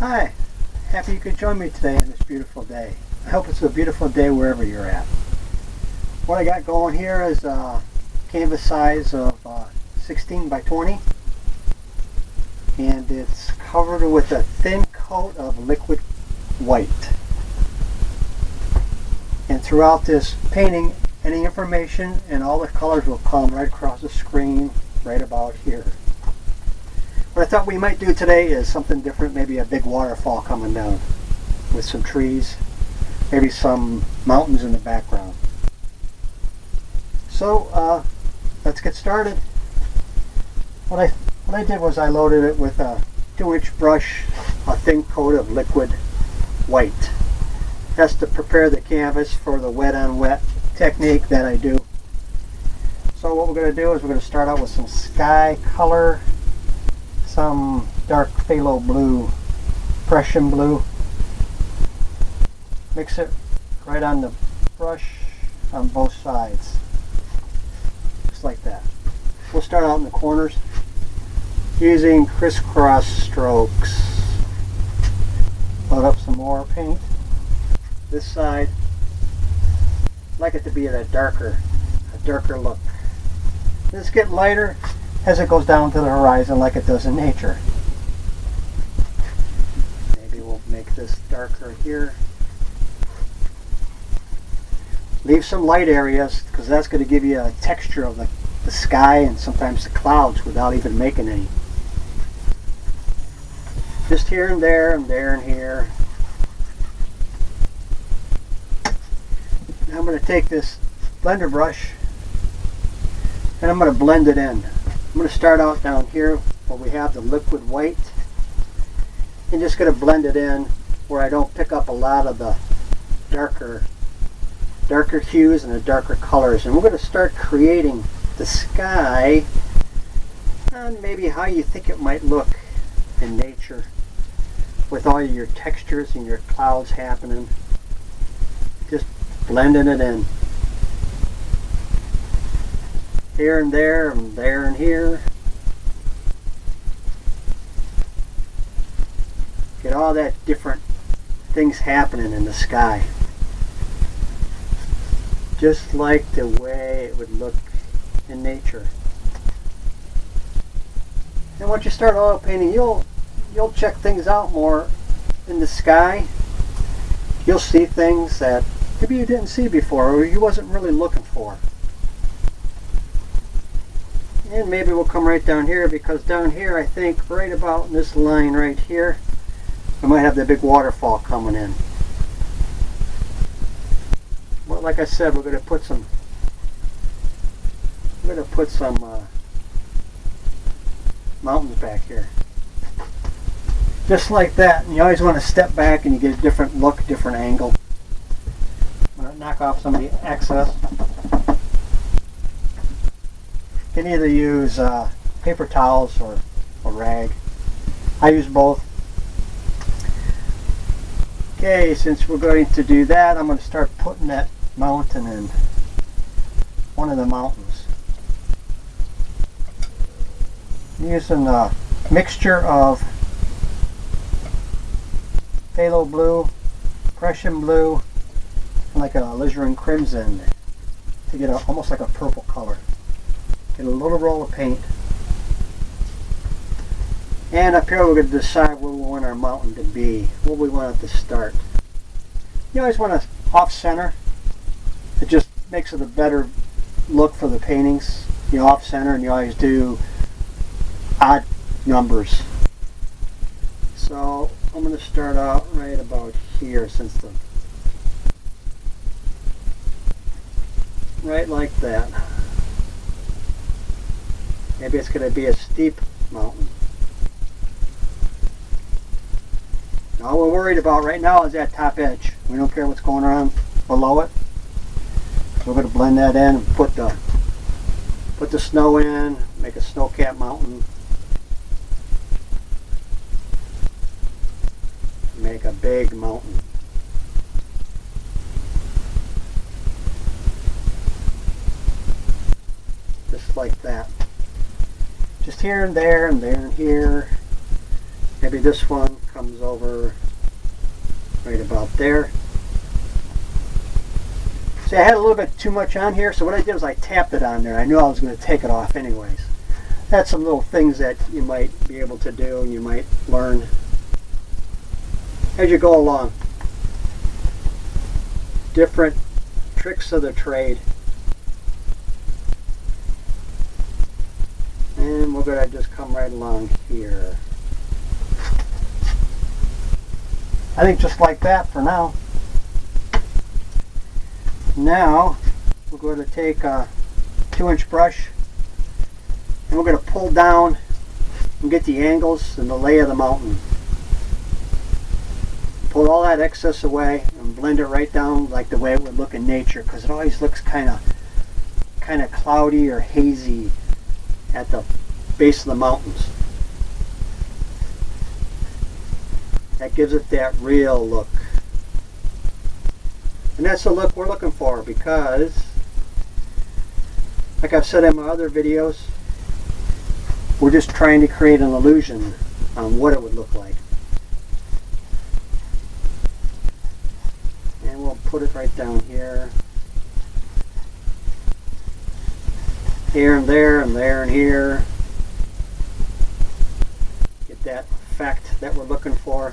Hi, happy you could join me today on this beautiful day. I hope it's a beautiful day wherever you're at. What I got going here is a canvas size of 16 by 20, and it's covered with a thin coat of liquid white. And throughout this painting, any information and all the colors will come right across the screen right about here. What I thought we might do today is something different, maybe a big waterfall coming down with some trees, maybe some mountains in the background. So let's get started. What I did was I loaded it with a 2-inch brush, a thin coat of liquid white. That's to prepare the canvas for the wet on wet technique that I do. So what we're going to do is we're going to start out with some sky color, some dark phthalo blue, Prussian blue. Mix it right on the brush on both sides, just like that. We'll start out in the corners using crisscross strokes. Load up some more paint. This side, I'd like it to be a darker look. This get lighter as it goes down to the horizon like it does in nature. Maybe we'll make this darker here. Leave some light areas because that's going to give you a texture of the sky and sometimes the clouds without even making any. Just here and there and there and here. Now I'm going to take this blender brush and I'm going to blend it in. I'm going to start out down here where we have the liquid white and just going to blend it in where I don't pick up a lot of the darker hues and the darker colors. And we're going to start creating the sky and maybe how you think it might look in nature with all your textures and your clouds happening. Just blending it in. Here and there and here. Get all that different things happening in the sky. Just like the way it would look in nature. And once you start oil painting, you'll check things out more in the sky. You'll see things that maybe you didn't see before or you wasn't really looking for. And maybe we'll come right down here because down here I think right about in this line right here I might have the big waterfall coming in. But like I said, we're going to put some mountains back here. Just like that. And you always want to step back and you get a different look, different angle. I'm going to knock off some of the excess. You can either use paper towels or a rag. I use both. Okay, since we're going to do that, I'm going to start putting that mountain in. One of the mountains. I'm using a mixture of phthalo blue, Prussian blue, and like a alizarin crimson to get almost like a purple color. Get a little roll of paint. And up here we're going to decide where we want our mountain to be, where we want it to start. You always want to off-center. It just makes it a better look for the paintings. You off-center and you always do odd numbers. So I'm going to start out right about here right like that. Maybe it's going to be a steep mountain. All we're worried about right now is that top edge. We don't care what's going on below it. So we're going to blend that in and put the snow in, make a Snowcap mountain. Make a big mountain. Just like that. Just here and there and there and here. Maybe this one come comes over right about there. See, I had a little bit too much on here, so what I did was I tapped it on there. I knew I was going to take it off anyways. That's some little things that you might be able to do and you might learn as you go along. Different tricks of the trade. And we're going to just come right along here. I think just like that for now. Now we're going to take a 2-inch brush and we're going to pull down and get the angles and the lay of the mountain. Pull all that excess away and blend it right down like the way it would look in nature, because it always looks kind of cloudy or hazy at the base of the mountains. That gives it that real look. And that's the look we're looking for, because like I've said in my other videos, we're just trying to create an illusion on what it would look like. And we'll put it right down here. Here and there and there and here. Get that effect that we're looking for.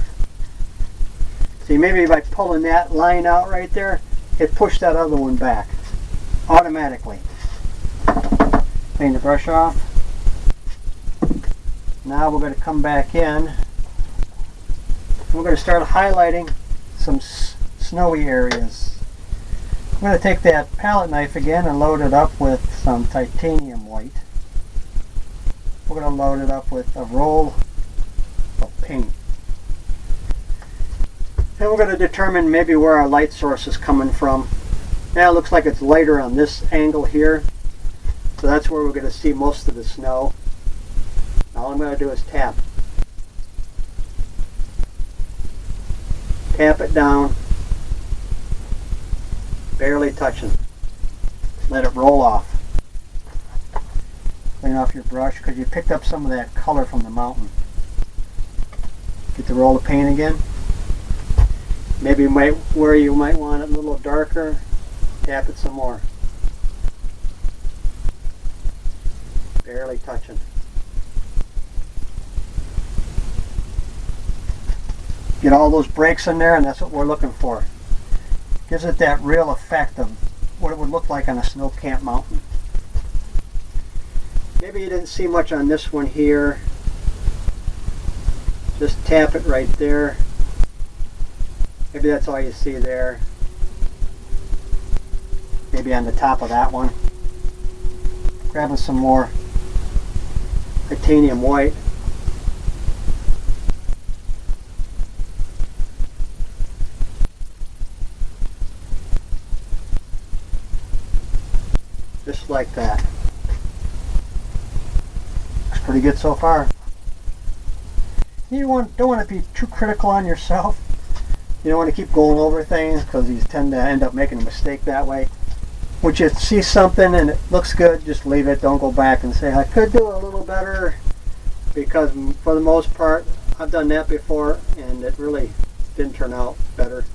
See, maybe by pulling that line out right there, it pushed that other one back automatically. Clean the brush off. Now we're going to come back in. We're going to start highlighting some snowy areas. I'm going to take that palette knife again and load it up with some titanium white. We're going to load it up with a roll of paint. And we're going to determine maybe where our light source is coming from. Now it looks like it's lighter on this angle here. So that's where we're going to see most of the snow. All I'm going to do is tap. Tap it down. Barely touching. Let it roll off. Clean off your brush because you picked up some of that color from the mountain. Get the roll of paint again. Maybe where you might want it a little darker, tap it some more. Barely touching. Get all those breaks in there, and that's what we're looking for. Gives it that real effect of what it would look like on a snow-capped mountain. Maybe you didn't see much on this one here. Just tap it right there. Maybe that's all you see there. Maybe on the top of that one. Grabbing some more titanium white. Just like that. Looks pretty good so far. You don't want to be too critical on yourself. You don't want to keep going over things because you tend to end up making a mistake that way. When you see something and it looks good, just leave it. Don't go back and say, I could do a little better, because for the most part, I've done that before and it really didn't turn out better.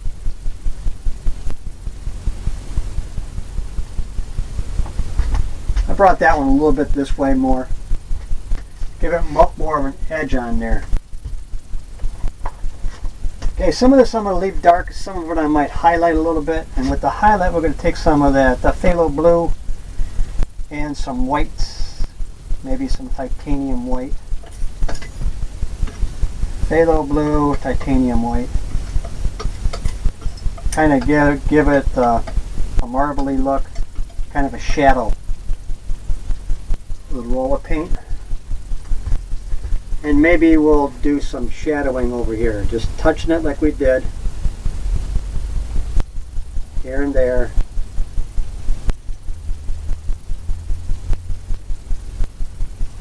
I brought that one a little bit this way more. Give it more of an edge on there. Okay, some of this I'm going to leave dark, some of it I might highlight a little bit, and with the highlight we're going to take some of that phthalo blue and some whites, maybe some titanium white. Phthalo blue, titanium white. Kind of give it a marbly look, kind of a shadow. A little roll of paint. And maybe we'll do some shadowing over here, just touching it like we did. Here and there.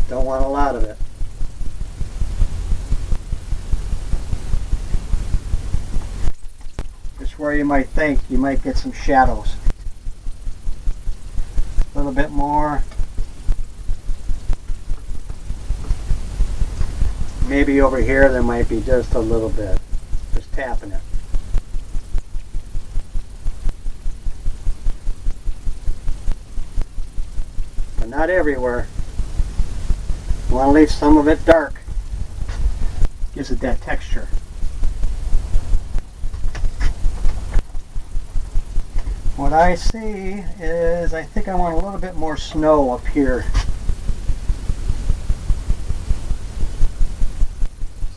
Don't want a lot of it. Just where you might think you might get some shadows. A little bit more. Maybe over here there might be just a little bit. Just tapping it. But not everywhere. You want to leave some of it dark. Gives it that texture. What I see is I think I want a little bit more snow up here.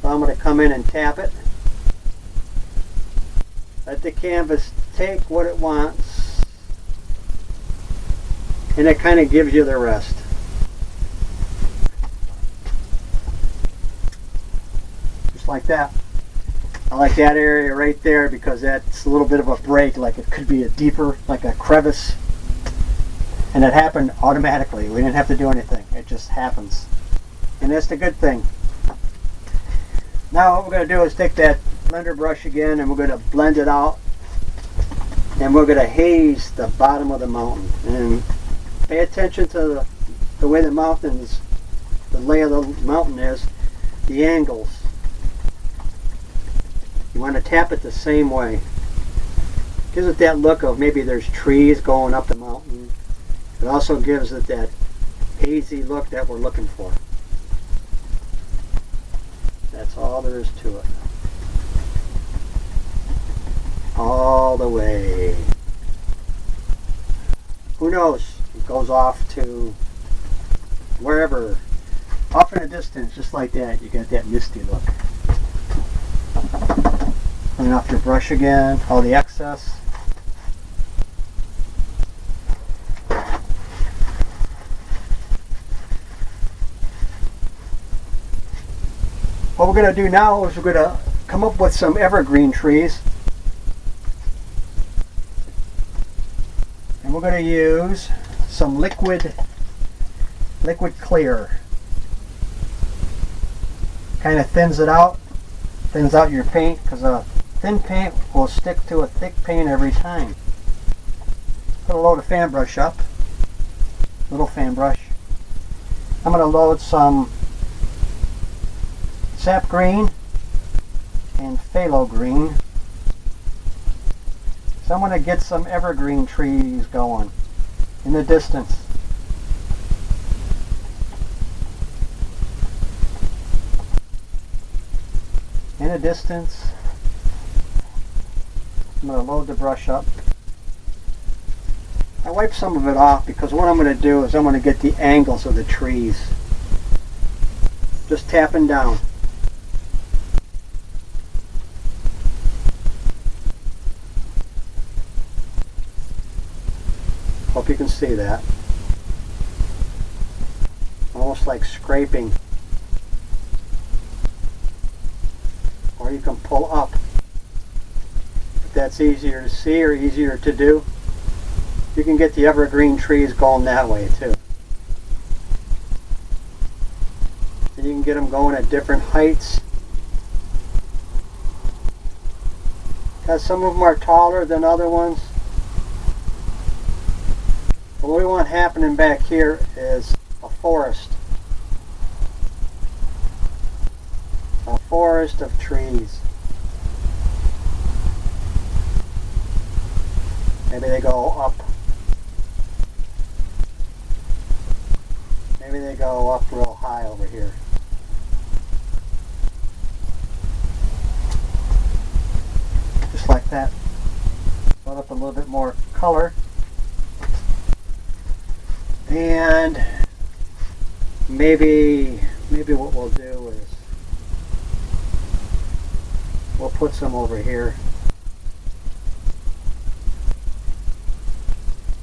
So I'm going to come in and tap it. Let the canvas take what it wants. And it kind of gives you the rest. Just like that. I like that area right there because that's a little bit of a break, like it could be a deeper, like a crevice. And it happened automatically. We didn't have to do anything. It just happens. And that's the good thing. Now what we're going to do is take that blender brush again and we're going to blend it out. And we're going to haze the bottom of the mountain. And pay attention to the way the mountains, the lay of the mountain is, the angles. You want to tap it the same way. Gives it that look of maybe there's trees going up the mountain. It also gives it that hazy look that we're looking for. That's all there is to it. All the way. Who knows? It goes off to wherever. Off in the distance, just like that, you get that misty look. Clean off your brush again, all the excess. What we're going to do now is we're going to come up with some evergreen trees. And we're going to use some liquid clear. Kind of thins it out, thins out your paint, because a thin paint will stick to a thick paint every time. Put a load of fan brush up, little fan brush. I'm going to load some sap green and phthalo green. So I'm going to get some evergreen trees going in the distance. In the distance. I'm going to load the brush up. I wipe some of it off because what I'm going to do is I'm going to get the angles of the trees. Just tapping down. Hope you can see that. Almost like scraping. Or you can pull up. If that's easier to see or easier to do, you can get the evergreen trees going that way too. And you can get them going at different heights. Because some of them are taller than other ones. But what we want happening back here is a forest. A forest of trees. Maybe they go up. Maybe they go up real high over here. Just like that. Put up a little bit more color. And maybe what we'll do is we'll put some over here.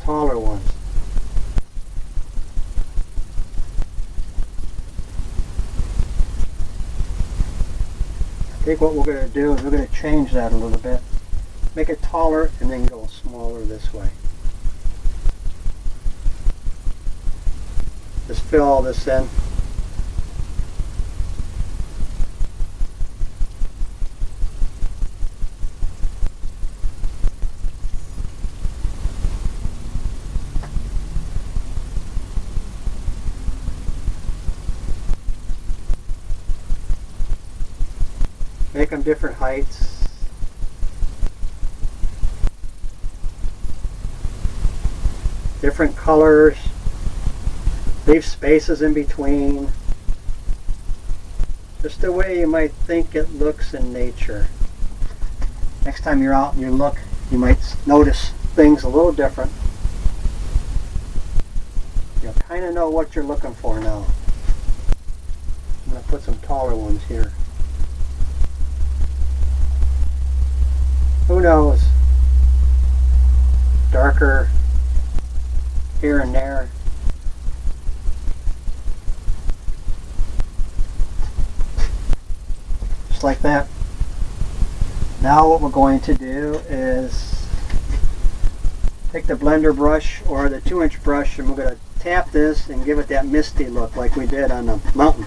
Taller ones. I think what we're going to do is we're going to change that a little bit. Make it taller and then go smaller this way. Just fill all this in. Make them different heights. Different colors. Leave spaces in between. Just the way you might think it looks in nature. Next time you're out and you look, you might notice things a little different. You'll kind of know what you're looking for now. I'm going to put some taller ones here. Who knows? Darker here and there. Just like that. Now what we're going to do is take the blender brush or the 2-inch brush, and we're going to tap this and give it that misty look like we did on the mountain.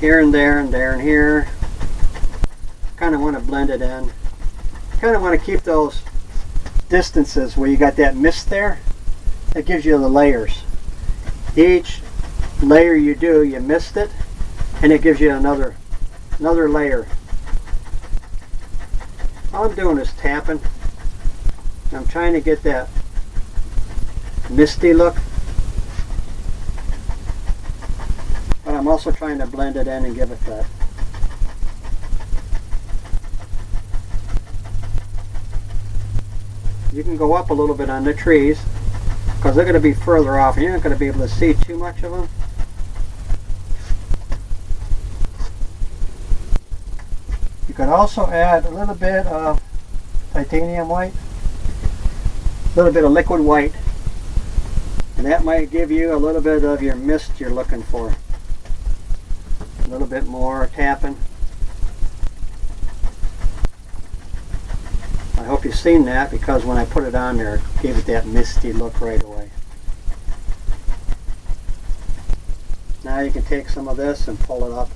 Here and there and there and here. Kind of want to blend it in. Kind of want to keep those distances where you got that mist there. That gives you the layers. Each layer you do, you mist it, and it gives you another layer. All I'm doing is tapping. I'm trying to get that misty look, but I'm also trying to blend it in and give it that. You can go up a little bit on the trees because they're going to be further off and you're not going to be able to see too much of them. You could also add a little bit of titanium white, a little bit of liquid white, and that might give you a little bit of your mist you're looking for. A little bit more tapping. I hope you've seen that, because when I put it on there, it gave it that misty look right away. Now you can take some of this and pull it up.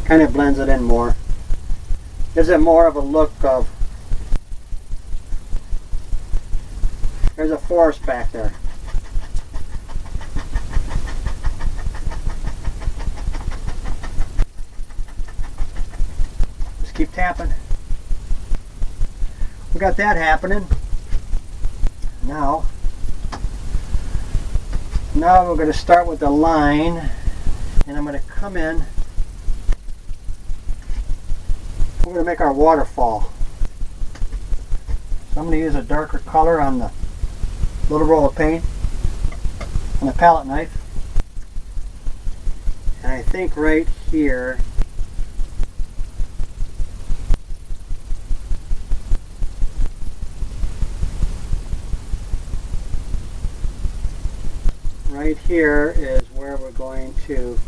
Kind of blends it in more. Gives it more of a look of, there's a forest back there. Keep tapping. We got that happening. Now we're going to start with the line, and I'm going to come in. We're going to make our waterfall. So I'm going to use a darker color on the little roll of paint and a palette knife. And I think right here, right here is where we're going to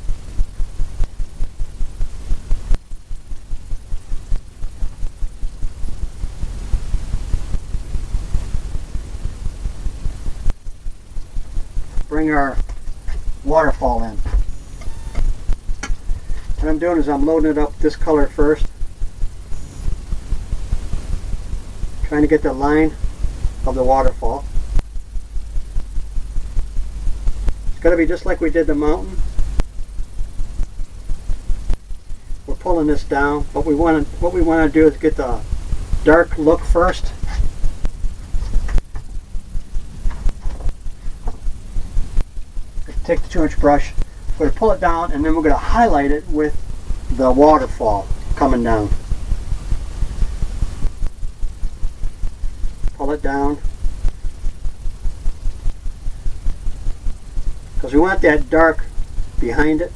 bring our waterfall in. What I'm doing is I'm loading it up this color first, trying to get the line of the waterfall. It's got to be just like we did the mountain. We're pulling this down, but what we want to do is get the dark look first. Take the 2-inch brush, we're going to pull it down, and then we're going to highlight it with the waterfall coming down. Pull it down. Because we want that dark behind it.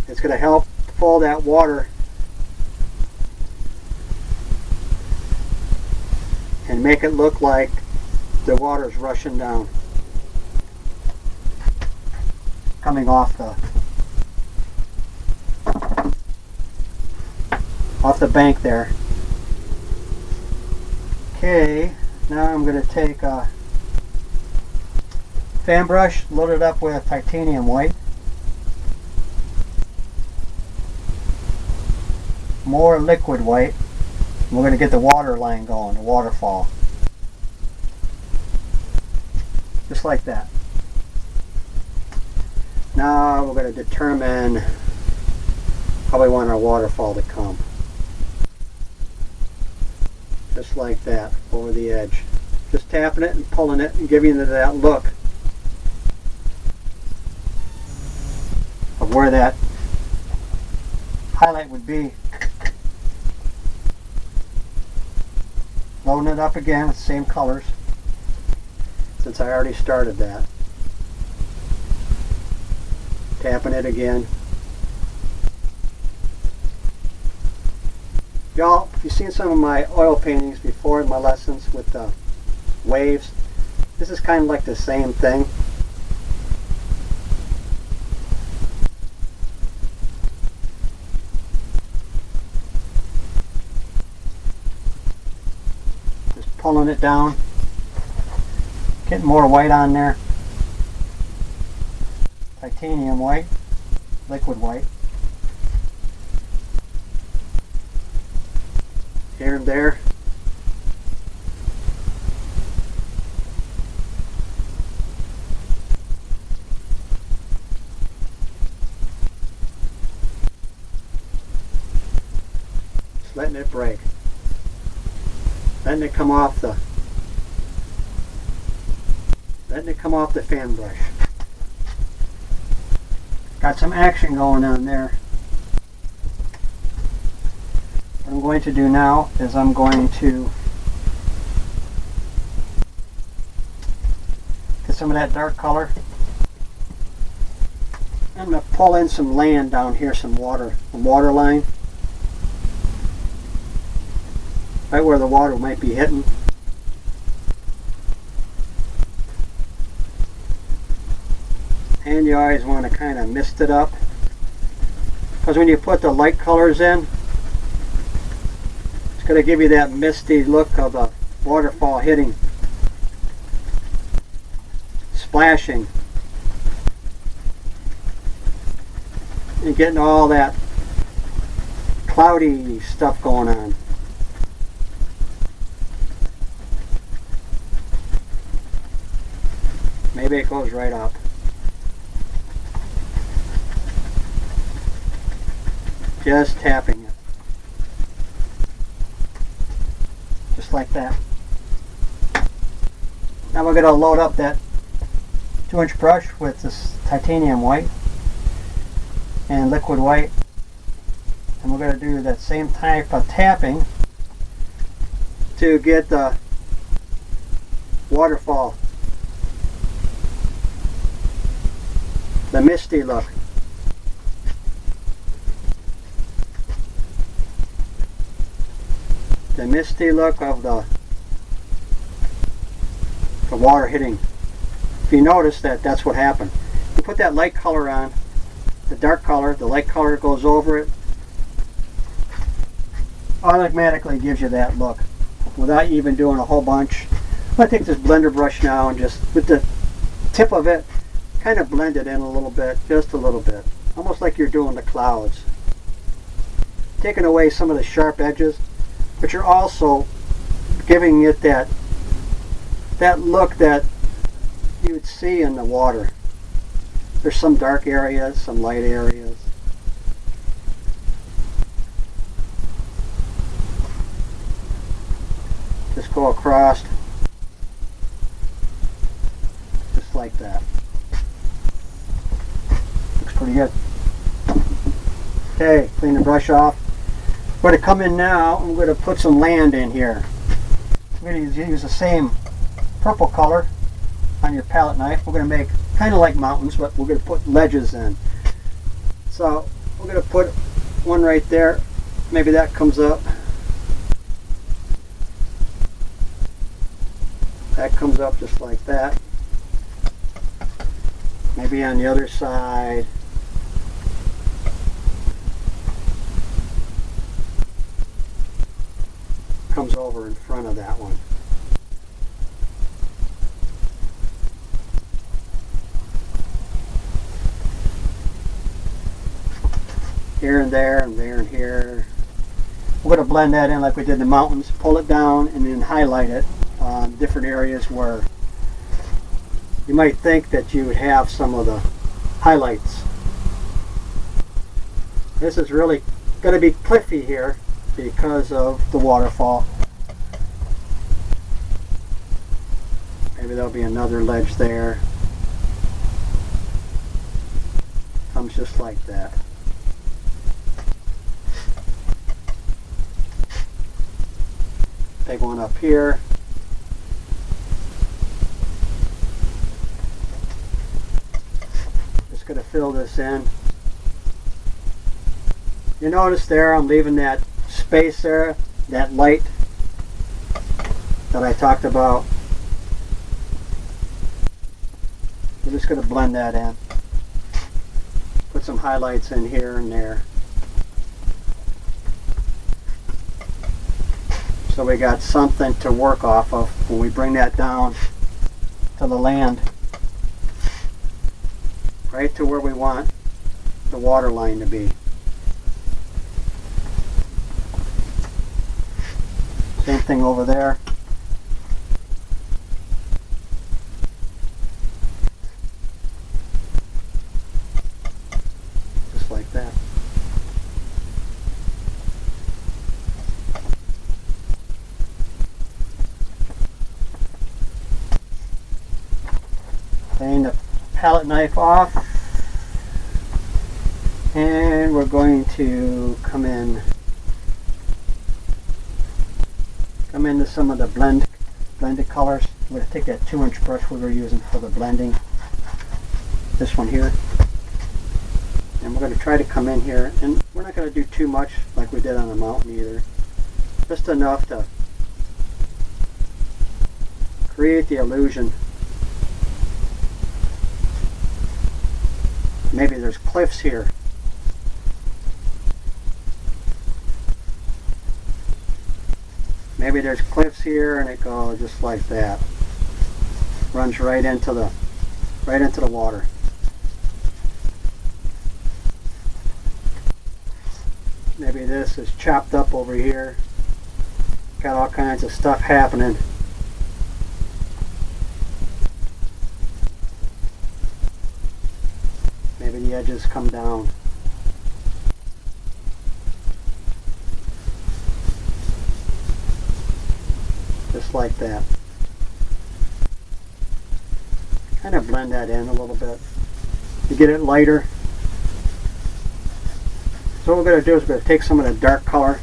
It's going to help pull that water and make it look like the water is rushing down, coming off the bank there. Okay, now I'm going to take a fan brush, load it up with titanium white. more liquid white. We're going to get the water line going, the waterfall. Just like that. Now we're going to determine how we want our waterfall to come. Just like that, over the edge. Just tapping it and pulling it and giving it that look of where that highlight would be. Loading it up again with the same colors, since I already started that. Tapping it again. Y'all, if you've seen some of my oil paintings before in my lessons with the waves, this is kind of like the same thing. Just pulling it down, getting more white on there. Titanium white, liquid white. Here and there. Just letting it break. Letting it come off the fan brush. Got some action going on there. What I'm going to do now is I'm going to get some of that dark color. I'm going to pull in some land down here, some water, a water line. Right where the water might be hitting. And you always want to kind of mist it up, because when you put the light colors in, it's going to give you that misty look of a waterfall hitting, splashing, and getting all that cloudy stuff going on. Maybe it goes right up. Just tapping it. Just like that. Now we're going to load up that 2-inch brush with this titanium white and liquid white. And we're going to do that same type of tapping to get the waterfall, the misty look. The misty look of the water hitting. If you notice that, that's what happened. You put that light color on, the dark color, the light color goes over it, automatically gives you that look without you even doing a whole bunch. I'm going to take this blender brush now and just with the tip of it kind of blend it in a little bit, just a little bit, almost like you're doing the clouds, taking away some of the sharp edges, but you're also giving it that look that you would see in the water. There's some dark areas, some light areas. Just go across, just like that. Looks pretty good. Okay, clean the brush off. We're going to come in now, I'm going to put some land in here. I'm going to use the same purple color on your palette knife. We're going to make kind of like mountains, but we're going to put ledges in. So we're going to put one right there. Maybe that comes up. That comes up just like that. Maybe on the other side. Comes over in front of that one. Here and there and there and here. We're going to blend that in like we did the mountains, pull it down and then highlight it on different areas where you might think that you would have some of the highlights. This is really going to be cliffy here because of the waterfall. Maybe there'll be another ledge there. Comes just like that. Big one up here. Just going to fill this in. You notice there I'm leaving that space there, that light that I talked about. We're just going to blend that in. Put some highlights in here and there. So we got something to work off of when we bring that down to the land. Right to where we want the water line to be. Same thing over there. Just like that. Clean the palette knife off. And we're going to come into some of the blended colors. I'm going to take that 2-inch brush we were using for the blending, this one here, and we're going to try to come in here, and we're not going to do too much like we did on the mountain either, just enough to create the illusion. Maybe there's cliffs here. Maybe there's cliffs here and it goes just like that. Runs right into the water. Maybe this is chopped up over here. Got all kinds of stuff happening. Maybe the edges come down. Just like that. Kind of blend that in a little bit to get it lighter. So what we're going to do is we're going to take some of the dark color.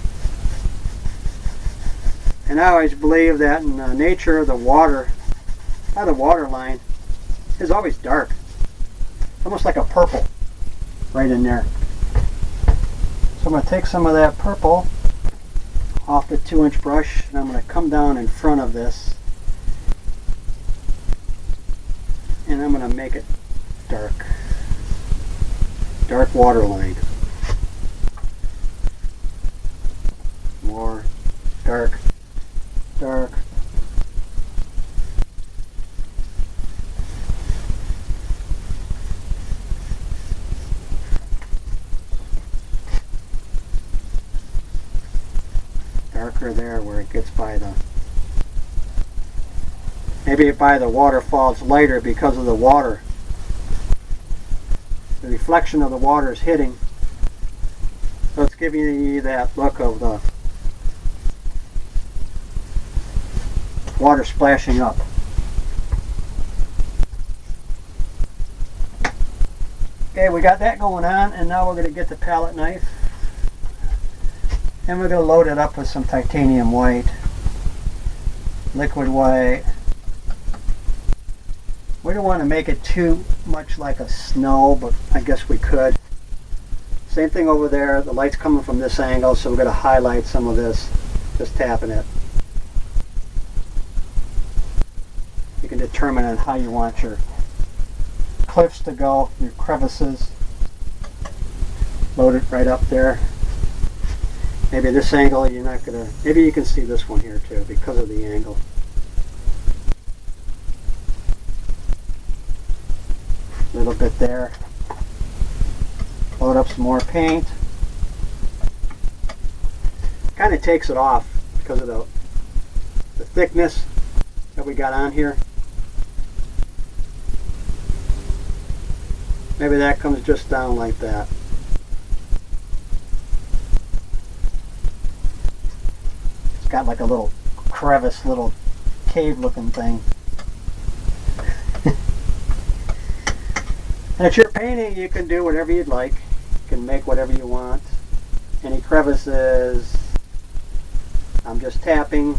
And I always believe that in the nature of the water, the water line is always dark. Almost like a purple right in there. So I'm going to take some of that purple off the 2-inch brush and I'm going to come down in front of this and I'm going to make it dark. Dark water line. More dark, dark. Darker there where it gets by the, maybe by the waterfall it's lighter because of the water. The reflection of the water is hitting. So it's giving you that look of the water splashing up. Okay, we got that going on, and now we're going to get the palette knife and we're going to load it up with some titanium white, liquid white. We don't want to make it too much like a snow, but I guess we could. Same thing over there, the light's coming from this angle, so we're going to highlight some of this, just tapping it. You can determine on how you want your cliffs to go, your crevices. Load it right up there. Maybe this angle you're not going to, maybe you can see this one here too because of the angle. A little bit there. Load up some more paint. kind of takes it off because of the thickness that we got on here. Maybe that comes just down like that. It's got like a little crevice, little cave looking thing. And it's your painting, you can do whatever you'd like. You can make whatever you want. Any crevices, I'm just tapping.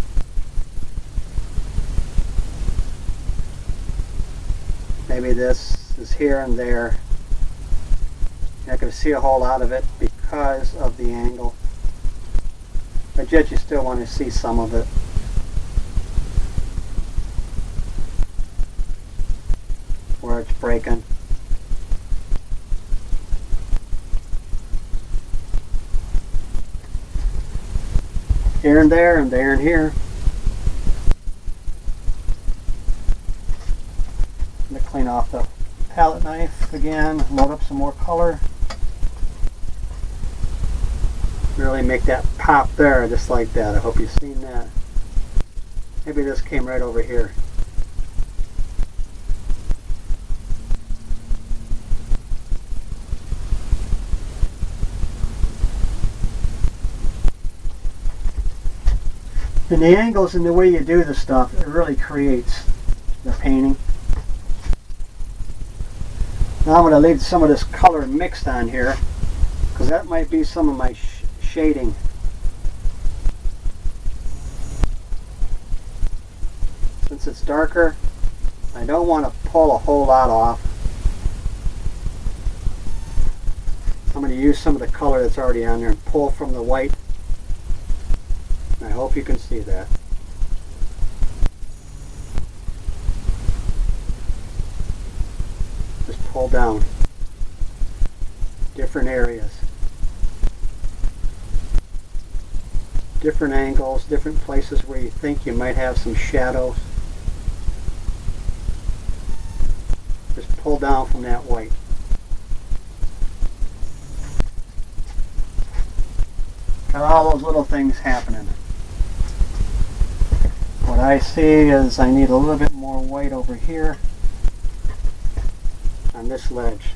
Maybe this is here and there. You're not going to see a whole lot of it because of the angle. But yet you still want to see some of it. Where it's breaking. Here and there and there and here. I'm going to clean off the palette knife again, load up some more color. Really make that pop there, just like that. I hope you've seen that. Maybe this came right over here. And the angles and the way you do the stuff, it really creates the painting. Now I'm going to leave some of this color mixed on here, because that might be some of my shading. Since it's darker, I don't want to pull a whole lot off. I'm going to use some of the color that's already on there and pull from the white. I hope you can see that. Just pull down different areas, different angles, different places where you think you might have some shadows. Just pull down from that white. Got all those little things happening. What I see is I need a little bit more white over here on this ledge.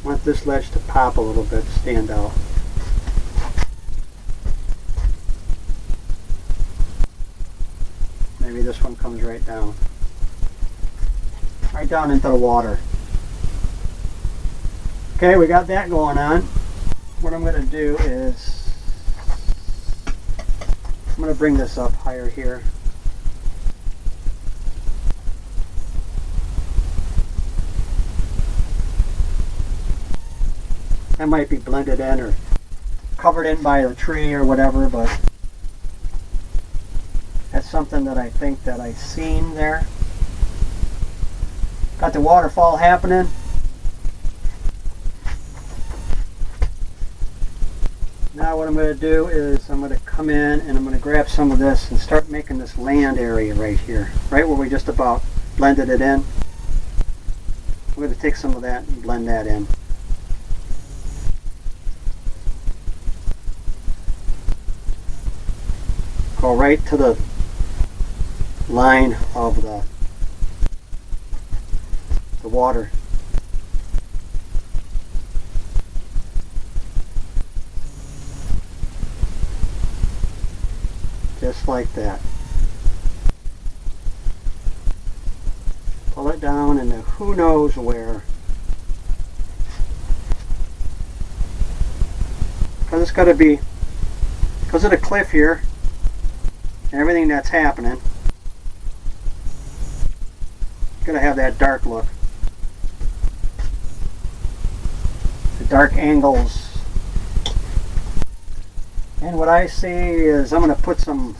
I want this ledge to pop a little bit, stand out. Maybe this one comes right down. Right down into the water. Okay, we got that going on. What I'm going to do is I'm going to bring this up higher here. That might be blended in or covered in by a tree or whatever, but that's something that I think that I've seen there. Got the waterfall happening. Now what I'm going to do is I'm going to come in and I'm going to grab some of this and start making this land area right here, right where we just about blended it in. I'm going to take some of that and blend that in. Go right to the line of the water. Just like that. Pull it down into who knows where. Because it's got to be, because of the cliff here and everything that's happening, it's going to have that dark look. The dark angles. And what I see is I'm going to put some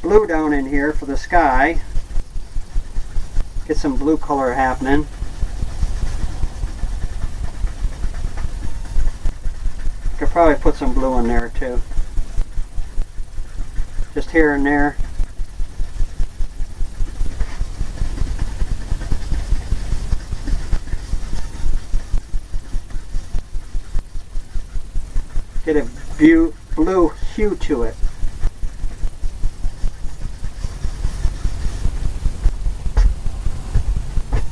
blue down in here for the sky. Get some blue color happening. Could probably put some blue in there too. Just here and there. blue hue to it.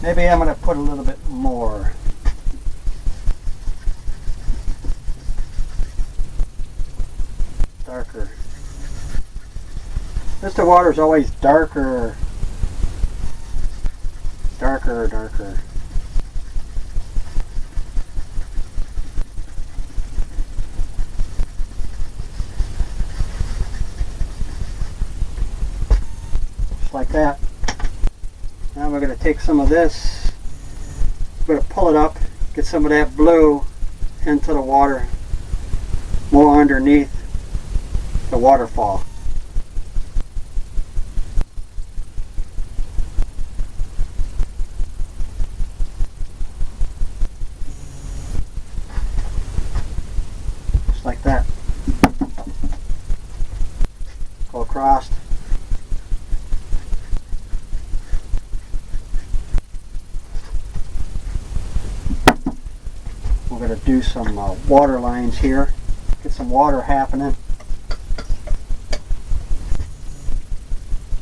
Maybe I'm going to put a little bit more. Darker. This water is always darker. Darker, darker. Just like that. Now we're going to take some of this, we're going to pull it up, get some of that blue into the water, more underneath the waterfall. Just like that. Go across. We're going to do some water lines here, get some water happening.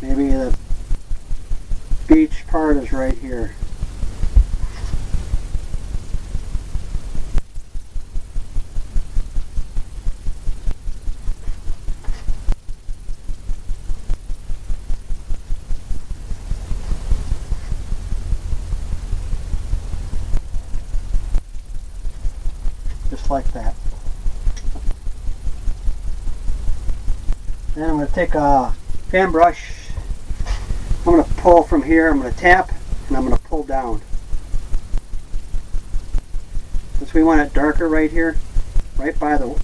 Maybe the beach part is right here. Just like that. Then I'm going to take a fan brush. I'm going to pull from here. I'm going to tap and I'm going to pull down. Since we want it darker right here, right by the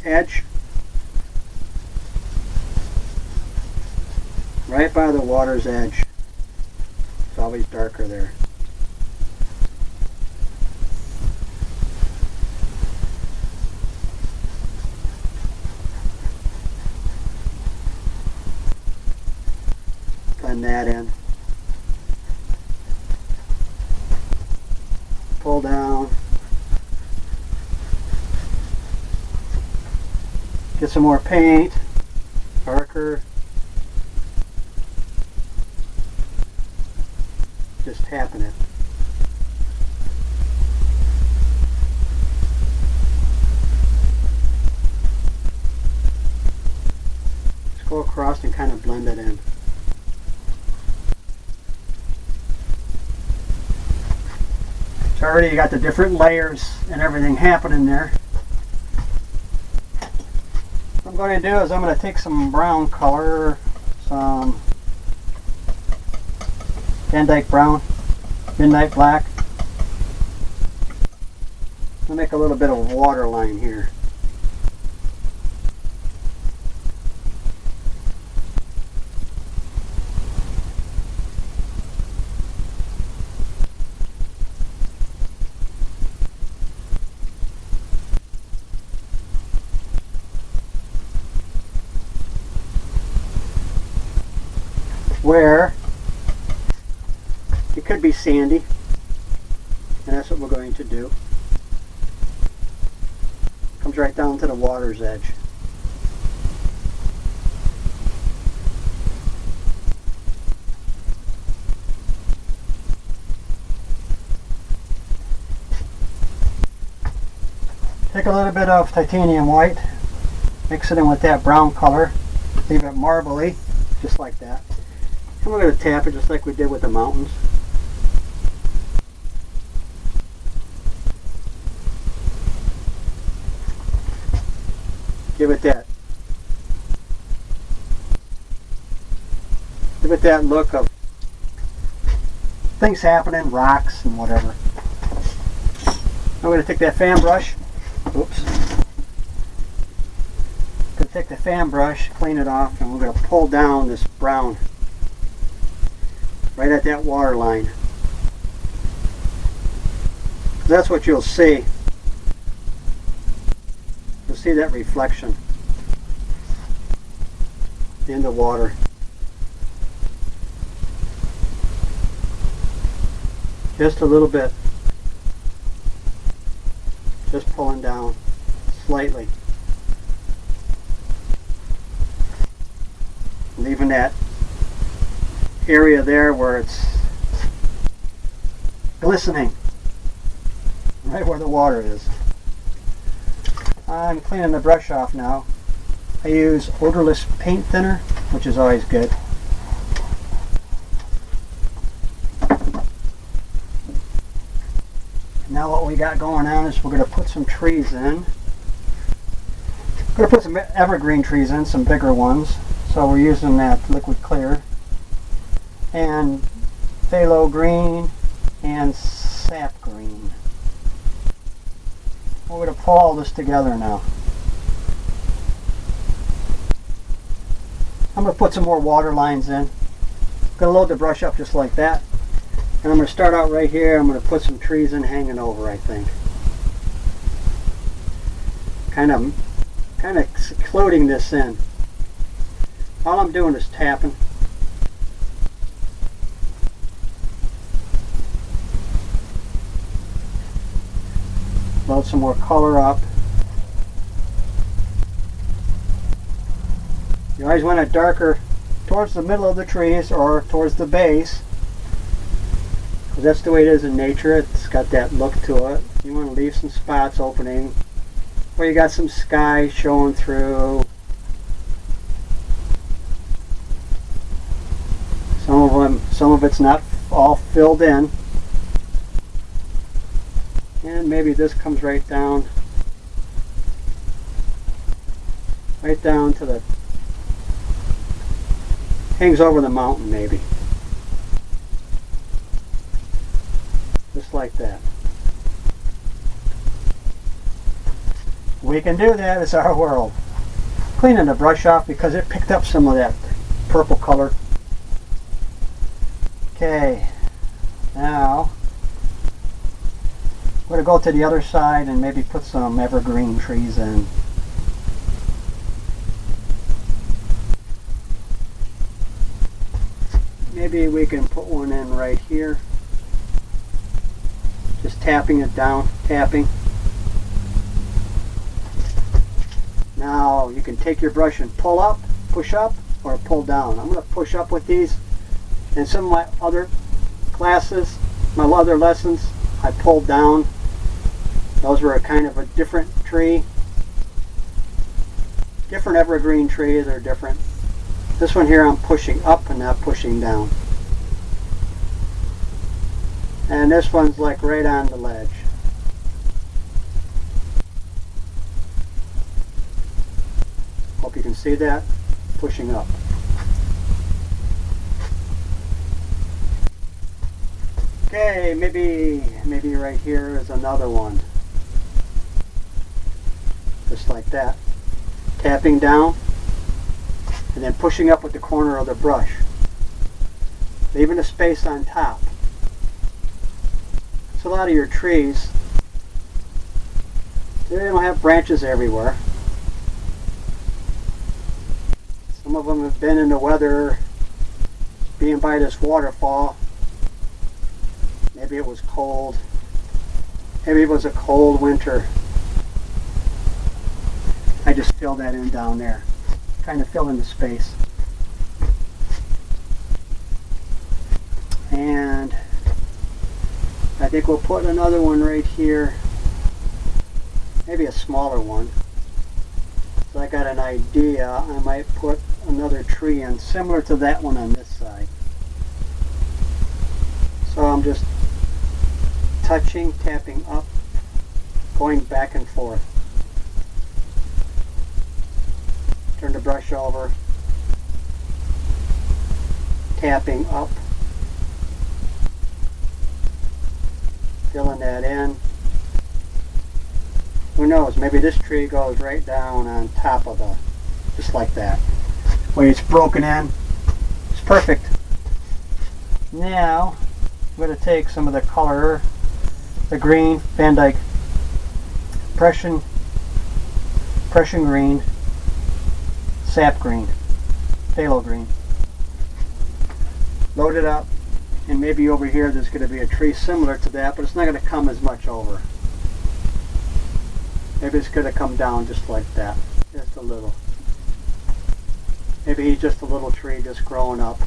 edge, right by the water's edge. It's always darker there. Blend that in. Pull down. Get some more paint. Darker. Just tapping it. Just go across and kind of blend it in. So already you got the different layers and everything happening there. What I'm going to do is I'm going to take some brown color, some Van Dyke brown, midnight black. I'll make a little bit of water line here. Where it could be sandy, and that's what we're going to do. Comes right down to the water's edge. Take a little bit of titanium white, mix it in with that brown color, leave it marbly, just like that. And we're going to tap it just like we did with the mountains. Give it that look of things happening, rocks and whatever. I'm going to take that fan brush. Oops. I'm going to take the fan brush, clean it off, and we're going to pull down this brown right at that water line. That's what you'll see. You'll see that reflection in the water. Just a little bit. Just pulling down slightly. leaving that area there where it's glistening, right where the water is. I'm cleaning the brush off now. I use odorless paint thinner, which is always good. Now what we got going on is we're going to put some trees in. We're going to put some evergreen trees in, some bigger ones. So we're using that liquid clear and phthalo green and sap green. We're going to pull all this together now. I'm going to put some more water lines in. I'm going to load the brush up just like that. And I'm going to start out right here. I'm going to put some trees in hanging over, I think. Kind of secluding this in. All I'm doing is tapping. Load some more color up. You always want it darker towards the middle of the trees or towards the base, because that's the way it is in nature. It's got that look to it. You want to leave some spots opening where you got some sky showing through. Some of it's not all filled in. And maybe this comes right down to the, hangs over the mountain maybe. Just like that. We can do that, it's our world. Cleaning the brush off because it picked up some of that purple color. Okay, now we're going to go to the other side and maybe put some evergreen trees in. Maybe we can put one in right here. Just tapping it down, tapping. Now you can take your brush and pull up, push up, or pull down. I'm going to push up with these. In some of my other classes, my other lessons, I pulled down. Those were a kind of a different tree. Different evergreen trees are different. This one here I'm pushing up and not pushing down. And this one's like right on the ledge. Hope you can see that. Pushing up. Okay, maybe right here is another one. Just like that. Tapping down and then pushing up with the corner of the brush. Leaving a space on top. So a lot of your trees, they don't have branches everywhere. Some of them have been in the weather, being by this waterfall. Maybe it was cold. Maybe it was a cold winter. I just filled that in down there. Kind of fill in the space. And I think we'll put another one right here. Maybe a smaller one. So I got an idea. I might put another tree in similar to that one on this side. So I'm just touching, tapping up, going back and forth. Turn the brush over, tapping up, filling that in. Who knows, maybe this tree goes right down on top of the, just like that. Where it's broken in, it's perfect. Now, I'm going to take some of the color, the green, Van Dyke, Prussian green, sap green, phthalo green. Load it up, and maybe over here there's going to be a tree similar to that, but it's not going to come as much over. Maybe it's going to come down just like that, just a little. Maybe he's just a little tree just growing up.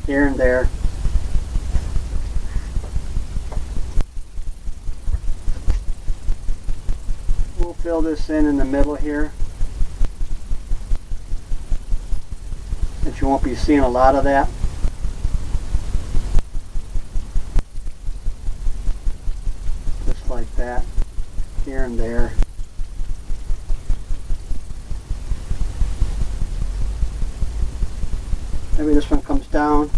Here and there. We'll fill this in the middle here. But you won't be seeing a lot of that. Just like that. Here and there. Maybe this one comes down.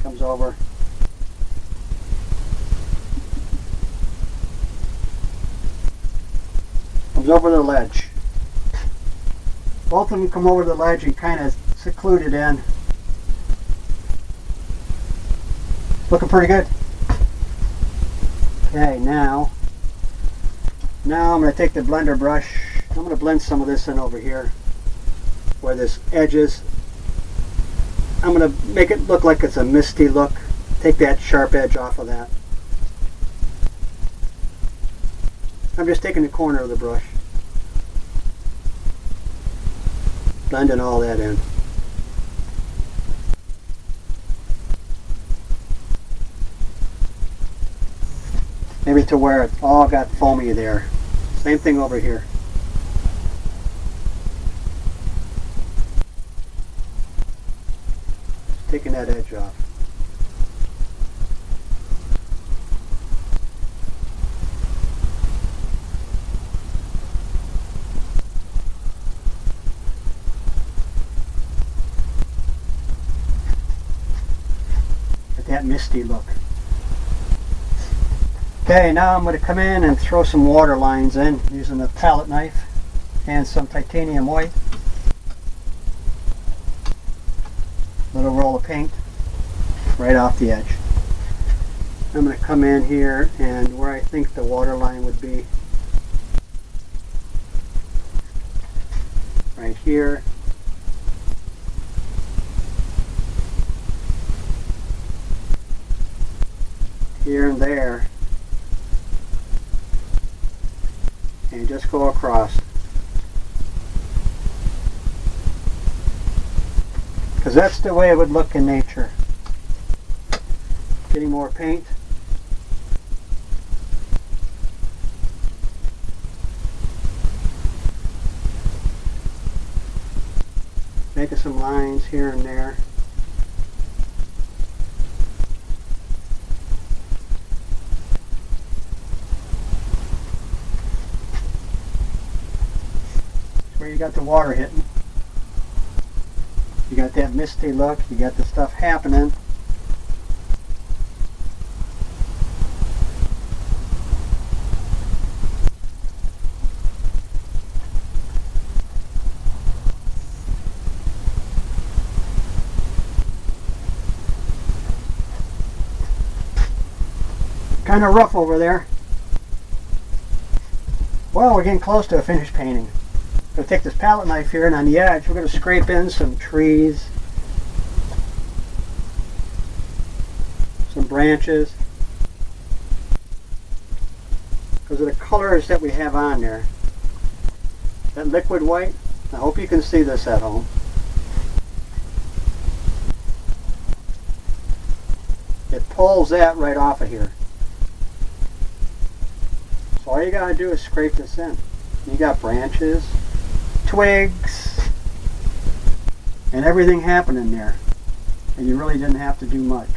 Comes over. Comes over the ledge. Both of them come over the ledge and kind of secluded in. Looking pretty good. Okay, now I'm going to take the blender brush. I'm going to blend some of this in over here where this edge is. I'm going to make it look like it's a misty look. Take that sharp edge off of that. I'm just taking the corner of the brush. Blending all that in. Maybe to where it all got foamy there. Same thing over here. Taking that edge off. Get that misty look. Okay, now I'm going to come in and throw some water lines in using a palette knife and some titanium white. Little roll of paint right off the edge. I'm going to come in here and where I think the water line would be, right here. Here and there. And just go across. Because that's the way it would look in nature. Getting more paint. Making some lines here and there. That's where you got the water hitting. You got that misty look, you got the stuff happening. Kind of rough over there. Well, we're getting close to a finished painting. I'm going to take this palette knife here and on the edge we're going to scrape in some trees, some branches, because of the colors that we have on there. That liquid white, I hope you can see this at home. It pulls that right off of here. So all you got to do is scrape this in. You got branches, twigs, and everything happening there, and you really didn't have to do much.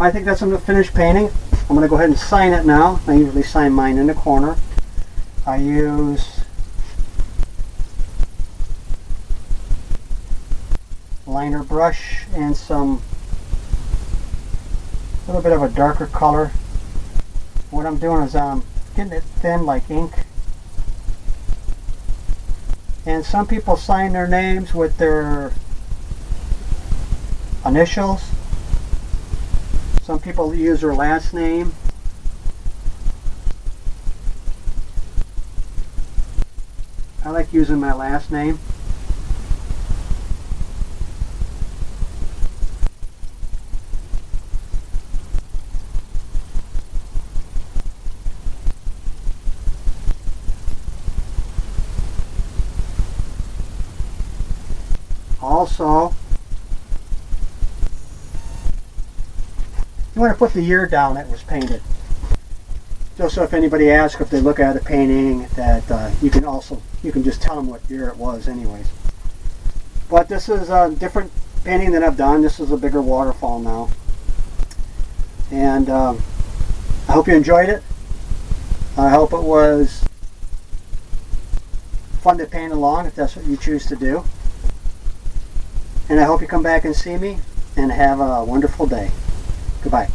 I think that's a finished painting. I'm going to go ahead and sign it now. I usually sign mine in the corner. I use liner brush and some little bit of a darker color. What I'm doing is getting it thin like ink. And some people sign their names with their initials. Some people use their last name. I like using my last name. Also, you want to put the year down it was painted. Just so if anybody asks, if they look at a painting, that you can just tell them what year it was anyways. But this is a different painting than I've done. This is a bigger waterfall now. And I hope you enjoyed it. I hope it was fun to paint along if that's what you choose to do. And I hope you come back and see me and have a wonderful day. Goodbye.